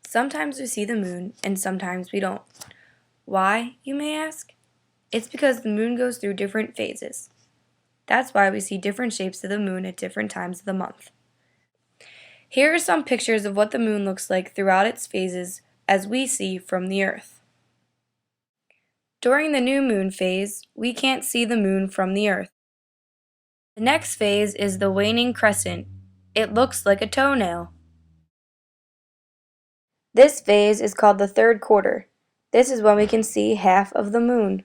Sometimes we see the moon and sometimes we don't. Why, you may ask? It's because the moon goes through different phases. That's why we see different shapes of the moon at different times of the month. Here are some pictures of what the moon looks like throughout its phases as we see from the Earth. During the new moon phase, we can't see the moon from the Earth. The next phase is the waning crescent. It looks like a toenail. This phase is called the third quarter. This is when we can see half of the moon.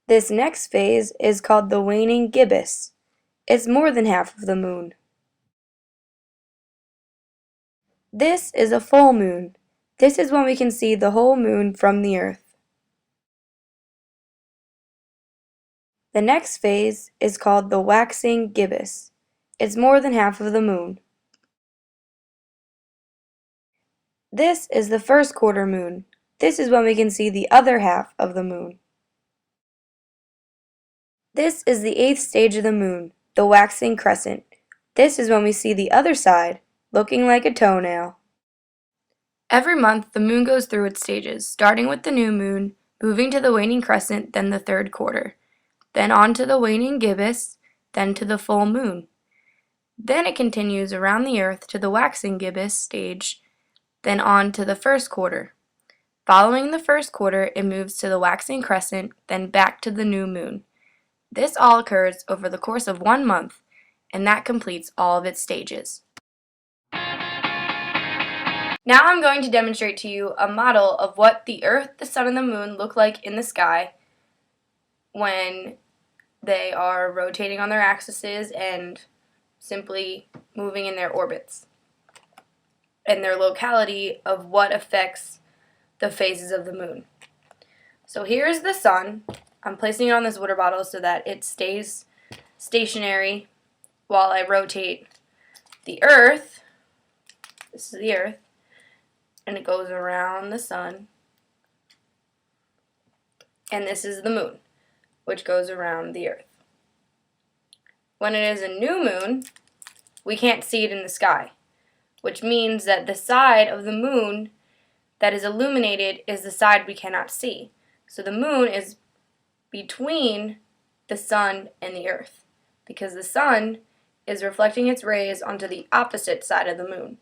This next phase is called the waning gibbous. It's more than half of the moon. This is a full moon. This is when we can see the whole moon from the Earth. The next phase is called the waxing gibbous. It's more than half of the moon. This is the first quarter moon. This is when we can see the other half of the moon. This is the 8th stage of the moon, the waxing crescent. This is when we see the other side, looking like a toenail. Every month, the moon goes through its stages, starting with the new moon, moving to the waning crescent, then the third quarter, then on to the waning gibbous, then to the full moon. Then it continues around the Earth to the waxing gibbous stage, then on to the first quarter. Following the first quarter, it moves to the waxing crescent, then back to the new moon. This all occurs over the course of 1 month, and that completes all of its stages. Now I'm going to demonstrate to you a model of what the Earth, the Sun, and the Moon look like in the sky when they are rotating on their axes and simply moving in their orbits, and their locality of what affects the phases of the moon. So here's the sun. I'm placing it on this water bottle so that it stays stationary while I rotate the Earth. This is the Earth, and it goes around the sun. And this is the moon, which goes around the Earth. When it is a new moon, we can't see it in the sky, which means that the side of the moon that is illuminated is the side we cannot see. So the moon is between the sun and the Earth, because the sun is reflecting its rays onto the opposite side of the moon.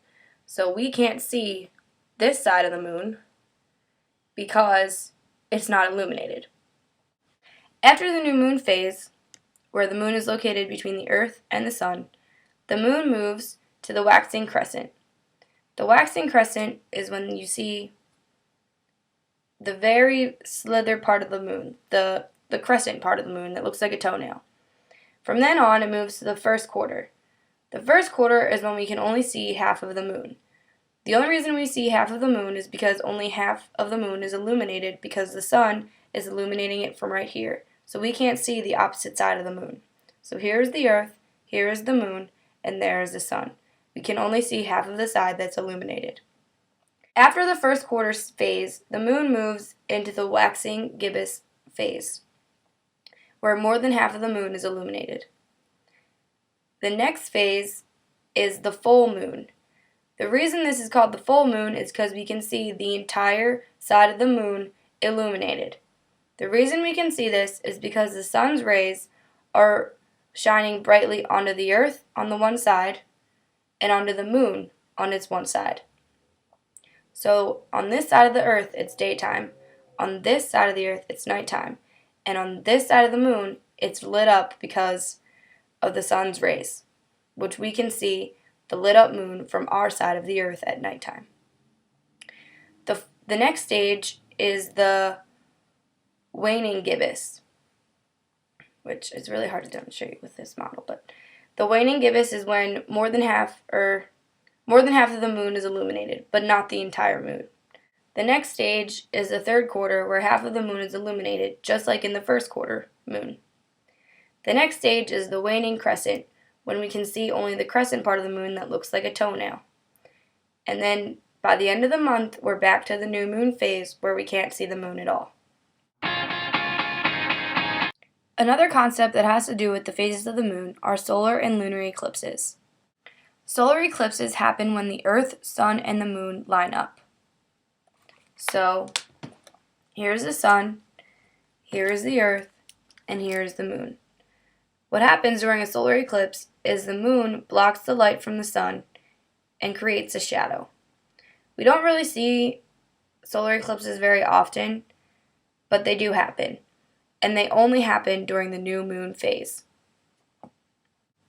So we can't see this side of the moon because it's not illuminated. After the new moon phase, where the moon is located between the Earth and the sun, the moon moves to the waxing crescent. The waxing crescent is when you see the very slither part of the moon, the crescent part of the moon that looks like a toenail. From then on, it moves to the first quarter. The first quarter is when we can only see half of the moon. The only reason we see half of the moon is because only half of the moon is illuminated because the sun is illuminating it from right here. So we can't see the opposite side of the moon. So here is the Earth, here is the moon, and there is the sun. We can only see half of the side that's illuminated. After the first quarter phase, the moon moves into the waxing gibbous phase, where more than half of the moon is illuminated. The next phase is the full moon. The reason this is called the full moon is because we can see the entire side of the moon illuminated. The reason we can see this is because the sun's rays are shining brightly onto the Earth on the one side and onto the moon on its one side. So on this side of the Earth, it's daytime. On this side of the Earth, it's nighttime. And on this side of the moon, it's lit up because of the sun's rays, which we can see the lit up moon from our side of the Earth at nighttime. The next stage is the waning gibbous, which is really hard to demonstrate with this model, but the waning gibbous is when more than half of the moon is illuminated, but not the entire moon. The next stage is the third quarter, where half of the moon is illuminated, just like in the first quarter moon. The next stage is the waning crescent, when we can see only the crescent part of the moon that looks like a toenail. And then by the end of the month, we're back to the new moon phase, where we can't see the moon at all. Another concept that has to do with the phases of the moon are solar and lunar eclipses. Solar eclipses happen when the Earth, Sun, and the Moon line up. So, here's the Sun, here is the Earth, and here is the Moon. What happens during a solar eclipse is the Moon blocks the light from the Sun and creates a shadow. We don't really see solar eclipses very often, but they do happen, and they only happen during the new moon phase.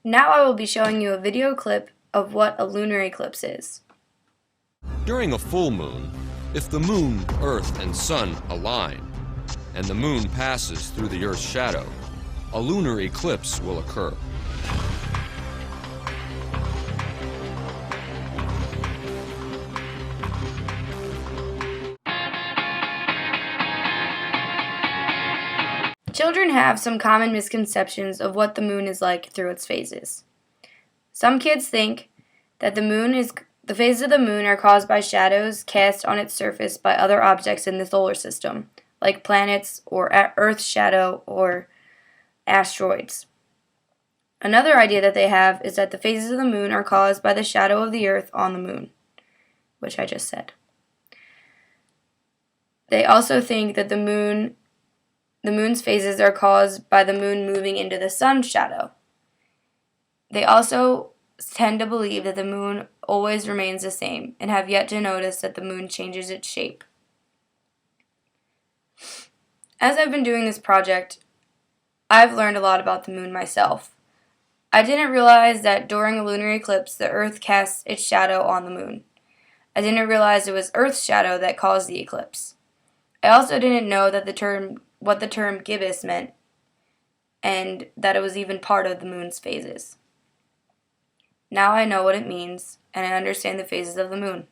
Now I will be showing you a video clip of what a lunar eclipse is. During a full moon, if the moon, Earth, and Sun align, and the moon passes through the Earth's shadow, a lunar eclipse will occur. Children have some common misconceptions of what the moon is like through its phases. Some kids think that the phases of the moon are caused by shadows cast on its surface by other objects in the solar system, like planets or Earth's shadow or asteroids. Another idea that they have is that the phases of the moon are caused by the shadow of the Earth on the moon, which I just said. They also think that the moon's phases are caused by the moon moving into the sun's shadow. They also tend to believe that the moon always remains the same and have yet to notice that the moon changes its shape. As I've been doing this project, I've learned a lot about the moon myself. I didn't realize that during a lunar eclipse, the Earth casts its shadow on the moon. I didn't realize it was Earth's shadow that caused the eclipse. I also didn't know that what the term gibbous meant, and that it was even part of the moon's phases. Now I know what it means, and I understand the phases of the moon.